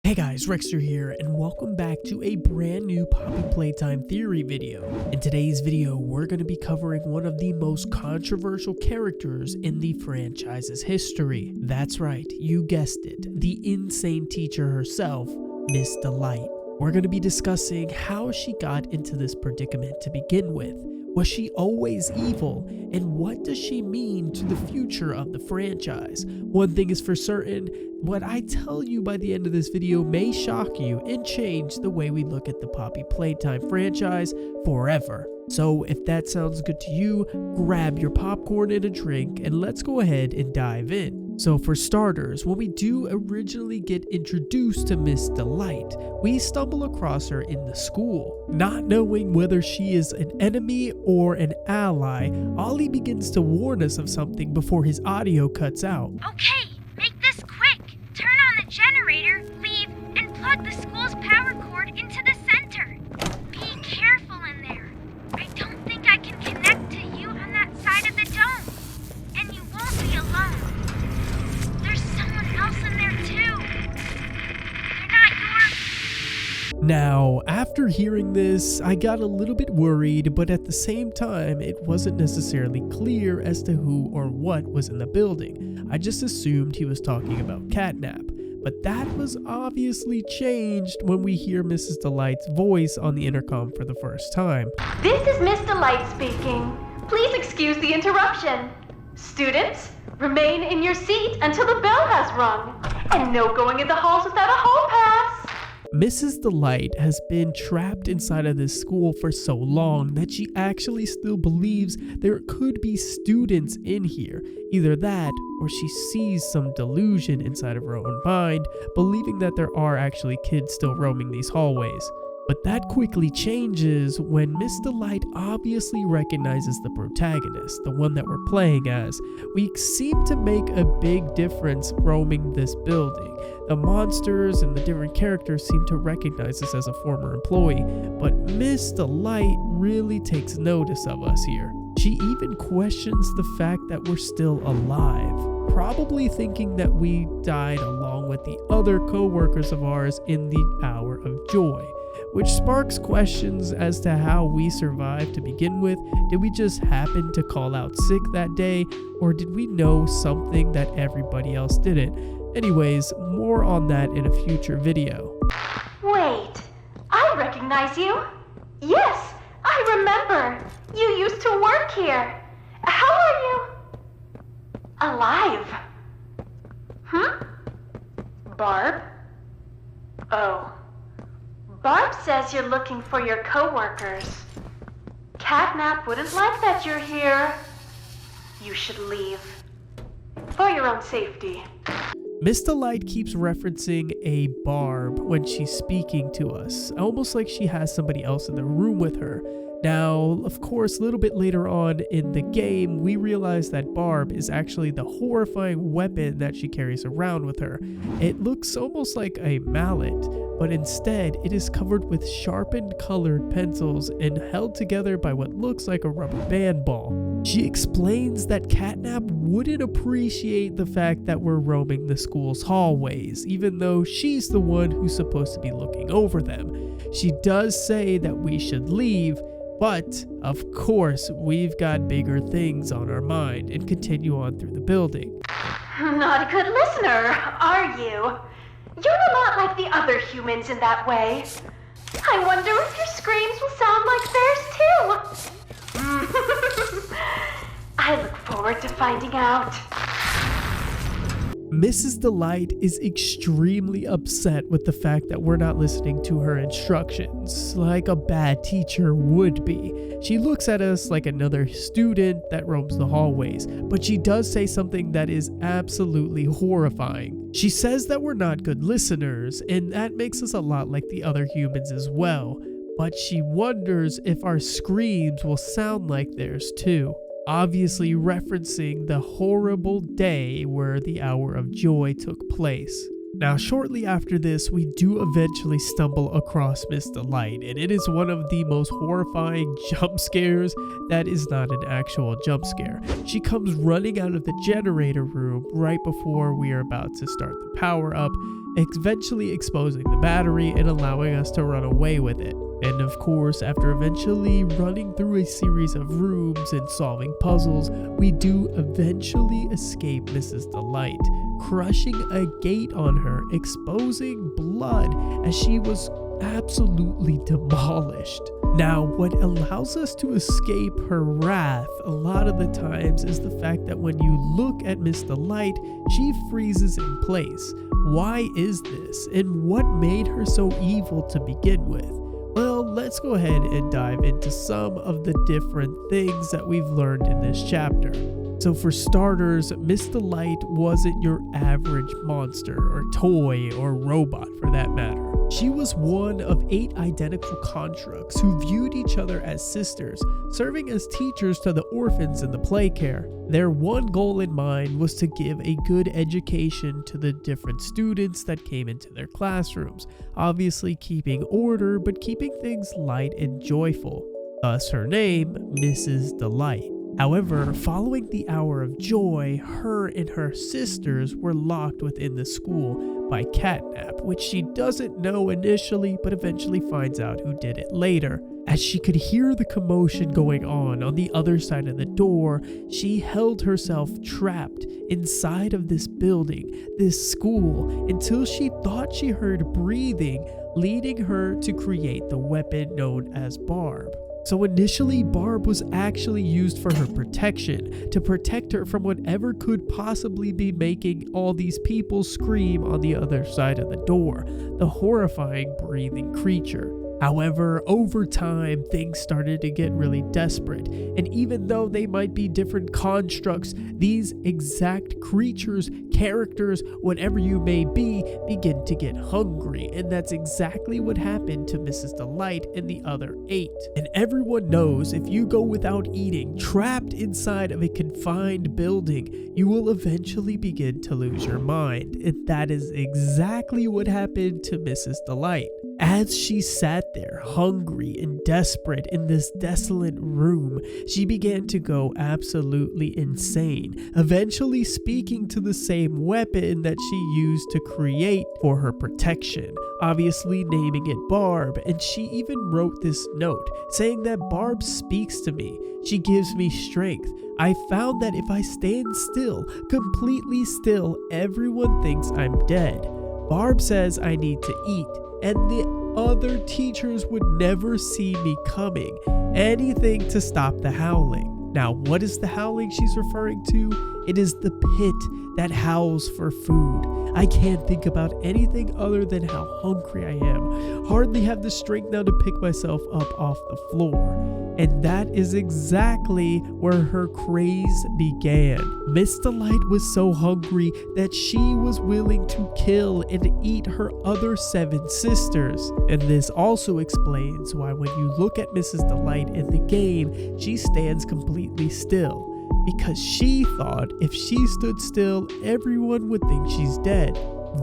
Hey guys, Rexter here, and welcome back to a brand new Poppy Playtime theory video. In today's video, we're going to be covering one of the most controversial characters in the franchise's history. That's right, you guessed it, the insane teacher herself, Miss Delight. We're going to be discussing how she got into this predicament to begin with. Was she always evil? And what does she mean to the future of the franchise? One thing is for certain, what I tell you by the end of this video may shock you and change the way we look at the Poppy Playtime franchise forever. So if that sounds good to you, grab your popcorn and a drink and let's go ahead and dive in. So for starters, when we do originally get introduced to Miss Delight, we stumble across her in the school. Not knowing whether she is an enemy or an ally, Ollie begins to warn us of something before his audio cuts out. Okay, make this quick. Turn on the generator, leave, and plug the school's power cord into the center. Be careful in there. I don't think I can connect to you on that side of the dome. And you won't be alone. There's someone else in there too. They're not your... Now, after hearing this, I got a little bit worried, but at the same time, it wasn't necessarily clear as to who or what was in the building. I just assumed he was talking about Catnap. But that was obviously changed when we hear Mrs. Delight's voice on the intercom for the first time. This is Miss Delight speaking. Please excuse the interruption. Students, remain in your seat until the bell has rung. And no going in the halls without a hall pass. Mrs. Delight has been trapped inside of this school for so long that she actually still believes there could be students in here. Either that, or she sees some delusion inside of her own mind, believing that there are actually kids still roaming these hallways. But that quickly changes when Miss Delight obviously recognizes the protagonist, the one that we're playing as. We seem to make a big difference roaming this building. The monsters and the different characters seem to recognize us as a former employee, but Miss Delight really takes notice of us here. She even questions the fact that we're still alive, probably thinking that we died along with the other co-workers of ours in the hour of joy. Which sparks questions as to how we survived to begin with. Did we just happen to call out sick that day, or did we know something that everybody else didn't? Anyways, more on that in a future video. Wait, I recognize you. Yes, I remember. You used to work here. How are you? Alive. Barb? Oh. Barb says you're looking for your co-workers. Catnap wouldn't like that you're here. You should leave. For your own safety. Miss Delight keeps referencing a Barb when she's speaking to us, almost like she has somebody else in the room with her. Now, of course, a little bit later on in the game, we realize that Barb is actually the horrifying weapon that she carries around with her. It looks almost like a mallet, but instead it is covered with sharpened colored pencils and held together by what looks like a rubber band ball. She explains that Catnap wouldn't appreciate the fact that we're roaming the school's hallways, even though she's the one who's supposed to be looking over them. She does say that we should leave, but of course we've got bigger things on our mind and continue on through the building. Not a good listener, are you? You're not like the other humans in that way. I wonder if your screams will sound like theirs too. I look forward to finding out. Mrs. Delight is extremely upset with the fact that we're not listening to her instructions, like a bad teacher would be. She looks at us like another student that roams the hallways, but she does say something that is absolutely horrifying. She says that we're not good listeners, and that makes us a lot like the other humans as well, but she wonders if our screams will sound like theirs too. Obviously referencing the horrible day where the hour of joy took place. Now, shortly after this, we do eventually stumble across Miss Delight, and it is one of the most horrifying jump scares that is not an actual jump scare. She comes running out of the generator room right before we are about to start the power up, eventually exposing the battery and allowing us to run away with it. And of course, after eventually running through a series of rooms and solving puzzles, we do eventually escape Mrs. Delight, crushing a gate on her, exposing blood as she was absolutely demolished. Now, what allows us to escape her wrath a lot of the times is the fact that when you look at Miss Delight, she freezes in place. Why is this, and what made her so evil to begin with? Well, let's go ahead and dive into some of the different things that we've learned in this chapter. So for starters, Miss Delight wasn't your average monster or toy or robot for that matter. She was one of 8 identical constructs who viewed each other as sisters, serving as teachers to the orphans in the play care. Their one goal in mind was to give a good education to the different students that came into their classrooms, obviously keeping order but keeping things light and joyful. Thus her name, Mrs. Delight. However, following the hour of joy, her and her sisters were locked within the school by Catnap, which she doesn't know initially but eventually finds out who did it later. As she could hear the commotion going on the other side of the door, she held herself trapped inside of this building, this school, until she thought she heard breathing, leading her to create the weapon known as Barb. So initially, Barb was actually used for her protection, to protect her from whatever could possibly be making all these people scream on the other side of the door, the horrifying breathing creature. However, over time, things started to get really desperate, and even though they might be different constructs, these exact creatures, characters, whatever you may be, begin to get hungry, and that's exactly what happened to Mrs. Delight and the other 8. And everyone knows if you go without eating, trapped inside of a confined building, you will eventually begin to lose your mind, and that is exactly what happened to Mrs. Delight. As she sat there, hungry and desperate in this desolate room, she began to go absolutely insane, eventually speaking to the same weapon that she used to create for her protection, obviously naming it Barb, and she even wrote this note saying that Barb speaks to me, she gives me strength. I found that if I stand still, completely still, everyone thinks I'm dead. Barb says I need to eat, and the other teachers would never see me coming. Anything to stop the howling. Now, what is the howling she's referring to? It is the pit that howls for food. I can't think about anything other than how hungry I am. Hardly have the strength now to pick myself up off the floor. And that is exactly where her craze began. Miss Delight was so hungry that she was willing to kill and eat her other 7 sisters. And this also explains why when you look at Mrs. Delight in the game, she stands completely still. Because she thought if she stood still, everyone would think she's dead,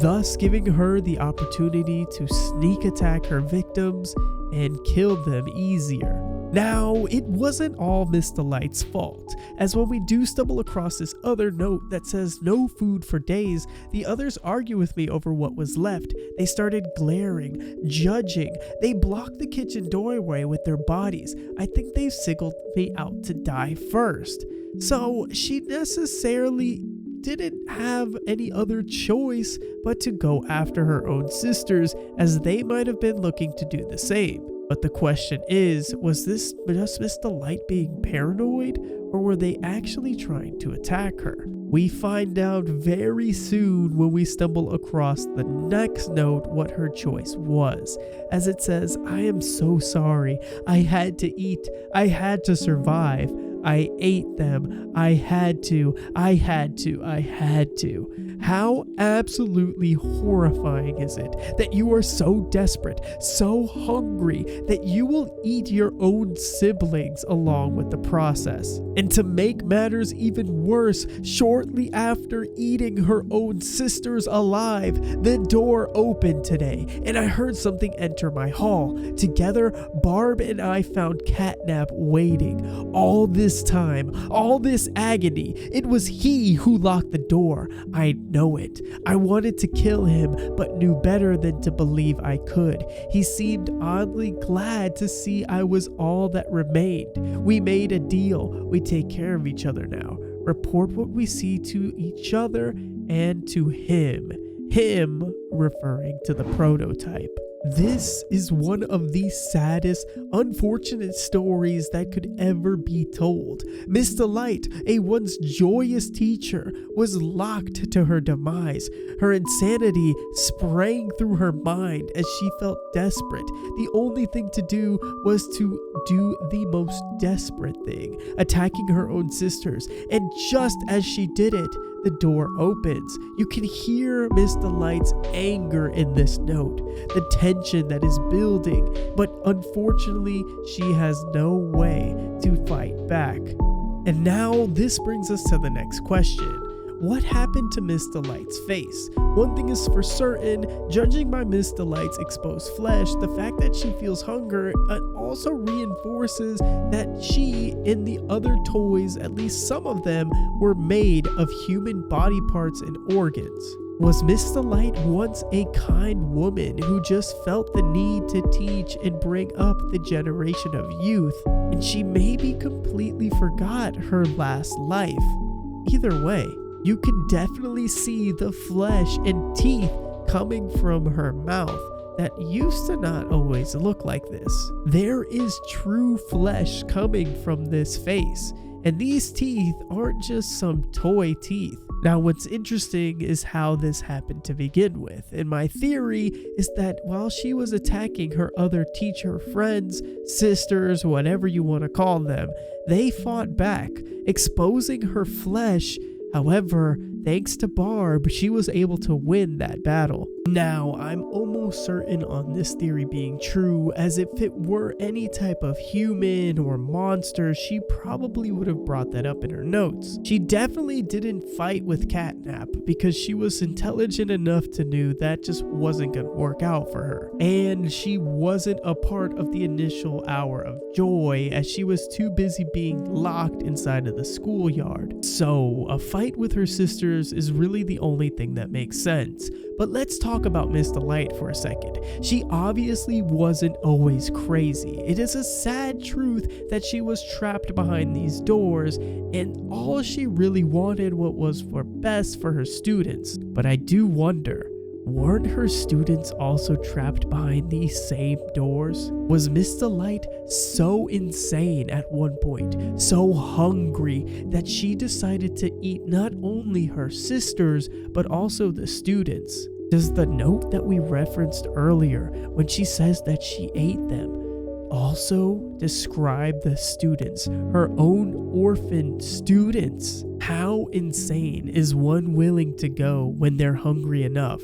thus giving her the opportunity to sneak attack her victims and kill them easier. Now, it wasn't all Miss Delight's fault, as when we do stumble across this other note that says no food for days, the others argue with me over what was left. They started glaring, judging. They blocked the kitchen doorway with their bodies. I think they singled me out to die first. So she necessarily didn't have any other choice but to go after her own sisters, as they might have been looking to do the same. But the question is, was this just Miss Delight being paranoid, or were they actually trying to attack her? We find out very soon when we stumble across the next note what her choice was, as it says, I am so sorry. I had to eat. I had to survive. I ate them. I had to. How absolutely horrifying is it that you are so desperate, so hungry, that you will eat your own siblings along with the process? And to make matters even worse, shortly after eating her own sisters alive, the door opened today, and I heard something enter my hall. Together, Barb and I found Catnap waiting. All this this time, all this agony, it was he who locked the door. I know it. I wanted to kill him, but knew better than to believe I could. He seemed oddly glad to see I was all that remained. We made a deal. We take care of each other now. Report what we see to each other and to him. Him referring to the prototype. This is one of the saddest, unfortunate stories that could ever be told. Miss Delight, a once joyous teacher, was locked to her demise. Her insanity sprang through her mind as she felt desperate. The only thing to do was to do the most desperate thing, attacking her own sisters. And just as she did it, the door opens. You can hear Miss Delight's anger in this note, the tension that is building, but unfortunately, she has no way to fight back. And now this brings us to the next question. What happened to Miss Delight's face? One thing is for certain, judging by Miss Delight's exposed flesh, the fact that she feels hunger also reinforces that she and the other toys, at least some of them, were made of human body parts and organs. Was Miss Delight once a kind woman who just felt the need to teach and bring up the generation of youth, and she maybe completely forgot her last life? Either way, you can definitely see the flesh and teeth coming from her mouth that used to not always look like this. There is true flesh coming from this face, and these teeth aren't just some toy teeth. Now, what's interesting is how this happened to begin with, and my theory is that while she was attacking her other teacher friends, sisters, whatever you want to call them, they fought back, exposing her flesh. However, thanks to Barb, she was able to win that battle. Now, I'm almost certain on this theory being true, as if it were any type of human or monster, she probably would have brought that up in her notes. She definitely didn't fight with Catnap because she was intelligent enough to know that just wasn't going to work out for her. And she wasn't a part of the initial hour of joy, as she was too busy being locked inside of the schoolyard. So, a fight with her sisters is really the only thing that makes sense. But let's talk about Miss Delight for a second. She obviously wasn't always crazy. It is a sad truth that she was trapped behind these doors, and all she really wanted was for best for her students. But I do wonder, weren't her students also trapped behind these same doors? Was Miss Delight so insane at one point, so hungry, that she decided to eat not only her sisters, but also the students? Does the note that we referenced earlier, when she says that she ate them, also describe the students, her own orphan students? How insane is one willing to go when they're hungry enough?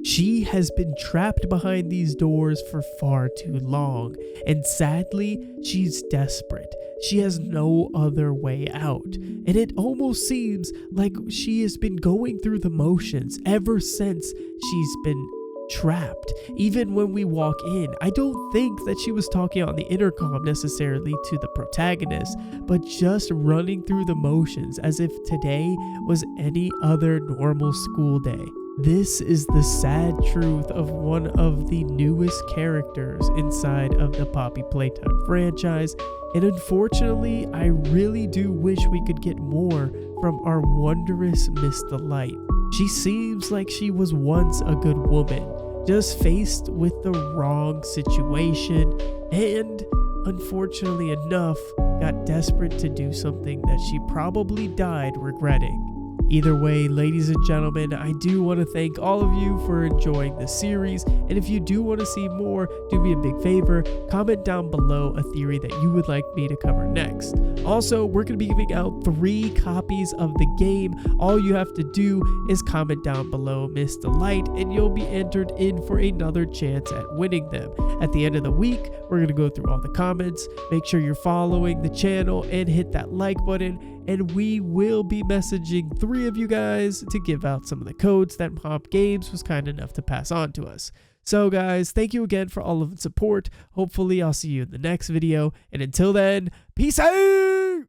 She has been trapped behind these doors for far too long, and sadly, she's desperate. She has no other way out, and it almost seems like she has been going through the motions ever since she's been trapped. Even when we walk in, I don't think that she was talking on the intercom necessarily to the protagonist, but just running through the motions as if today was any other normal school day. This is the sad truth of one of the newest characters inside of the Poppy Playtime franchise, and unfortunately, I really do wish we could get more from our wondrous Miss Delight. She seems like she was once a good woman, just faced with the wrong situation, and unfortunately enough, got desperate to do something that she probably died regretting. Either way, ladies and gentlemen, I do want to thank all of you for enjoying this series, and if you do want to see more, do me a big favor, comment down below a theory that you would like me to cover next. Also, we're going to be giving out 3 copies of the game. All you have to do is comment down below Miss Delight, and you'll be entered in for another chance at winning them. At the end of the week, we're going to go through all the comments, make sure you're following the channel, and hit that like button, and we will be messaging 3 of you guys to give out some of the codes that Pop Games was kind enough to pass on to us. So guys, thank you again for all of the support. Hopefully I'll see you in the next video, and until then, peace out!